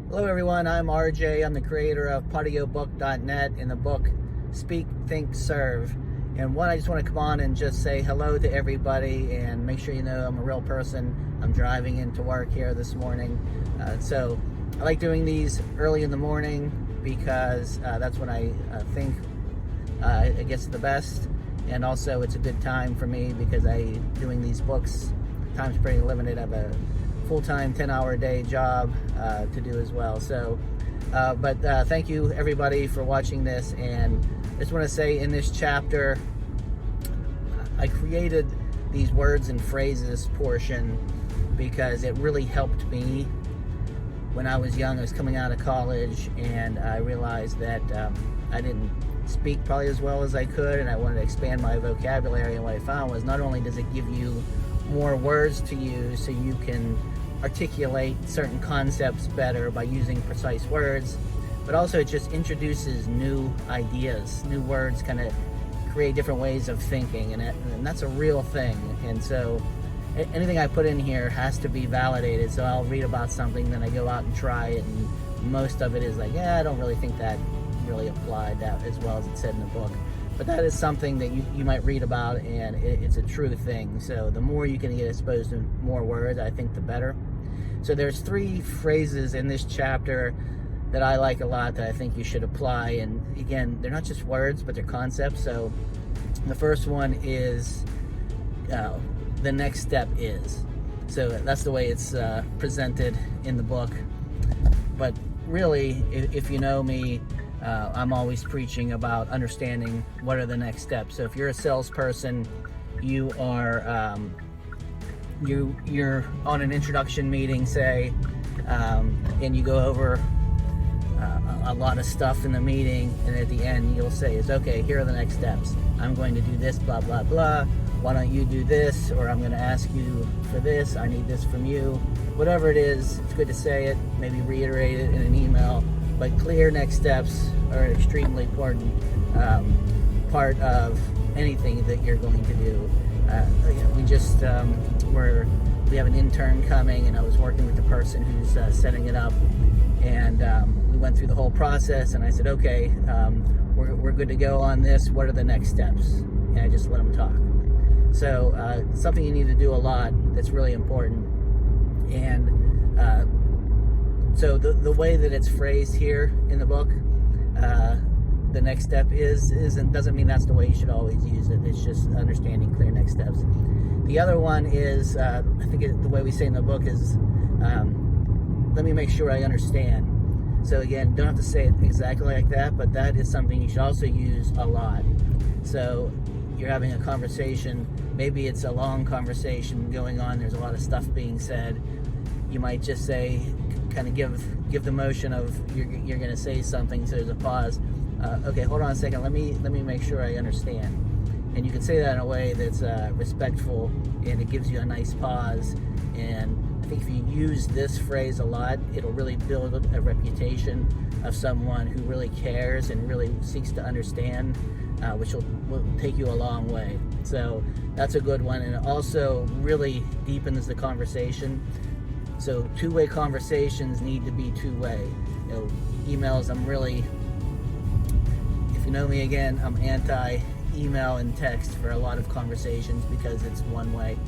Hello everyone, I'm RJ. I'm the creator of patiobook.net and the book Speak, Think, Serve. And I just want to come on and just say hello to everybody and make sure you know I'm a real person. I'm driving into work here this morning. So I like doing these early in the morning because that's when I think it gets the best. And also it's a good time for me because doing these books, time's pretty limited. I have a full-time 10-hour day job to do as well. So but thank you everybody for watching this. And I just want to say in this chapter I created these words and phrases portion because it really helped me when I was young. I was coming out of college and I realized that I didn't speak probably as well as I could, and I wanted to expand my vocabulary. And what I found was not only does it give you more words to use so you can articulate certain concepts better by using precise words, but also it just introduces new ideas, new words, kind of create different ways of thinking, and that's a real thing. And so anything I put in here has to be validated. So I'll read about something, then I go out and try it, and most of it is like, yeah, I don't really think that really applied that as well as it said in the book. But that is something that you might read about, and it's a true thing. So the more you can get exposed to more words, I think the better. So there's 3 phrases in this chapter that I like a lot that I think you should apply. And again, they're not just words, but they're concepts. So the first one is the next step is. So that's the way it's presented in the book. But really, if you know me, I'm always preaching about understanding what are the next steps. So if you're a salesperson, you are you're on an introduction meeting, say, and you go over a lot of stuff in the meeting, and at the end you'll say, okay, here are the next steps. I'm going to do this, blah blah blah. Why don't you do this? Or I'm going to ask you for this. I need this from you. Whatever it is, it's good to say it, maybe reiterate it in an email. But clear next steps are an extremely important part of anything that you're going to do. We have an intern coming, and I was working with the person who's setting it up, and we went through the whole process, and I said, okay, we're good to go on this. What are the next steps? And I just let them talk. So something you need to do a lot that's really important. And so the way that it's phrased here in the book, the next step doesn't mean that's the way you should always use it. It's just understanding clear next steps. The other one is, I think the way we say in the book is, let me make sure I understand. So again, don't have to say it exactly like that, but that is something you should also use a lot. So you're having a conversation, maybe it's a long conversation going on, there's a lot of stuff being said. You might just say, kind of give the motion of you're going to say something, so there's a pause. Okay, hold on a second, let me make sure I understand. And you can say that in a way that's respectful, and it gives you a nice pause. And I think if you use this phrase a lot, it'll really build a reputation of someone who really cares and really seeks to understand, which will take you a long way. So that's a good one, and it also really deepens the conversation. So two-way conversations need to be two-way. Emails, if you know me again, I'm anti-email and text for a lot of conversations because it's one way.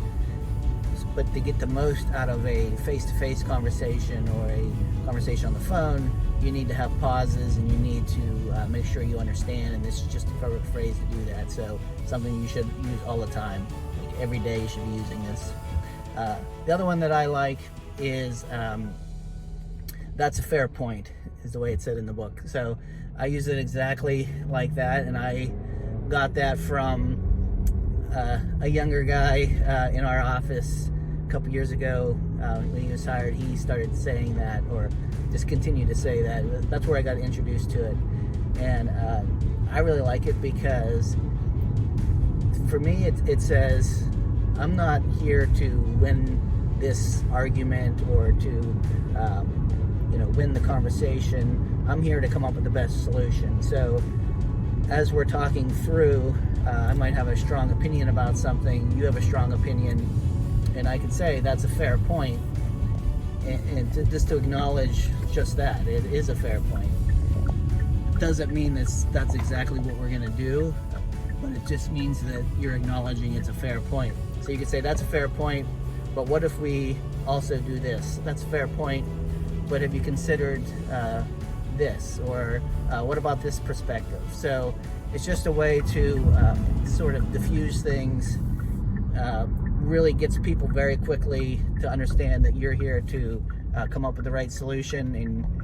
But to get the most out of a face-to-face conversation or a conversation on the phone, you need to have pauses, and you need to make sure you understand, and this is just the perfect phrase to do that. So something you should use all the time. Like every day you should be using this. The other one that I like is that's a fair point, is the way it's said in the book. So I use it exactly like that, and I got that from a younger guy in our office a couple years ago. When he was hired, he started saying that, or just continued to say that. That's where I got introduced to it, and I really like it because for me it says, I'm not here to win this argument or to win the conversation. I'm here to come up with the best solution. So as we're talking through, I might have a strong opinion about something, you have a strong opinion, and I can say that's a fair point, and just to acknowledge just that it is a fair point. Doesn't mean that's exactly what we're going to do, but it just means that you're acknowledging it's a fair point. So you could say that's a fair point, but what if we also do this? That's a fair point, but have you considered this? Or what about this perspective? So it's just a way to sort of diffuse things, really gets people very quickly to understand that you're here to come up with the right solution,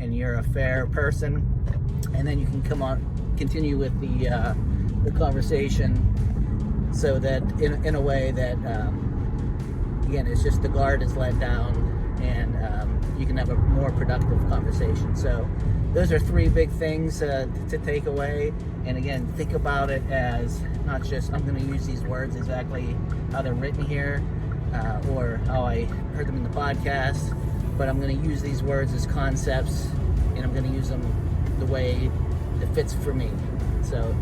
and you're a fair person. And then you can continue with the conversation, so that in a way that again, it's just the guard is let down, and you can have a more productive conversation. So those are three big things to take away. And again, think about it as not just I'm going to use these words exactly how they're written here, or how I heard them in the podcast, but I'm going to use these words as concepts, and I'm going to use them the way it fits for me. So,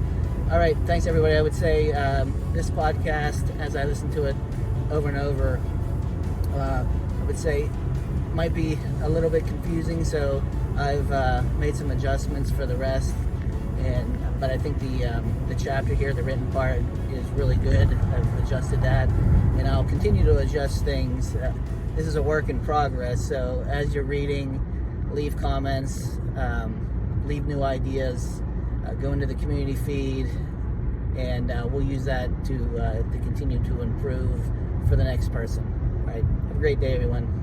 all right, thanks everybody. I would say this podcast, as I listen to it over and over, I would say might be a little bit confusing, so I've made some adjustments for the rest, but I think the chapter here, the written part, is really good. I've adjusted that, and I'll continue to adjust things. This is a work in progress, so as you're reading, leave comments, leave new ideas, go into the community feed, and we'll use that to continue to improve for the next person. All right, have a great day, everyone.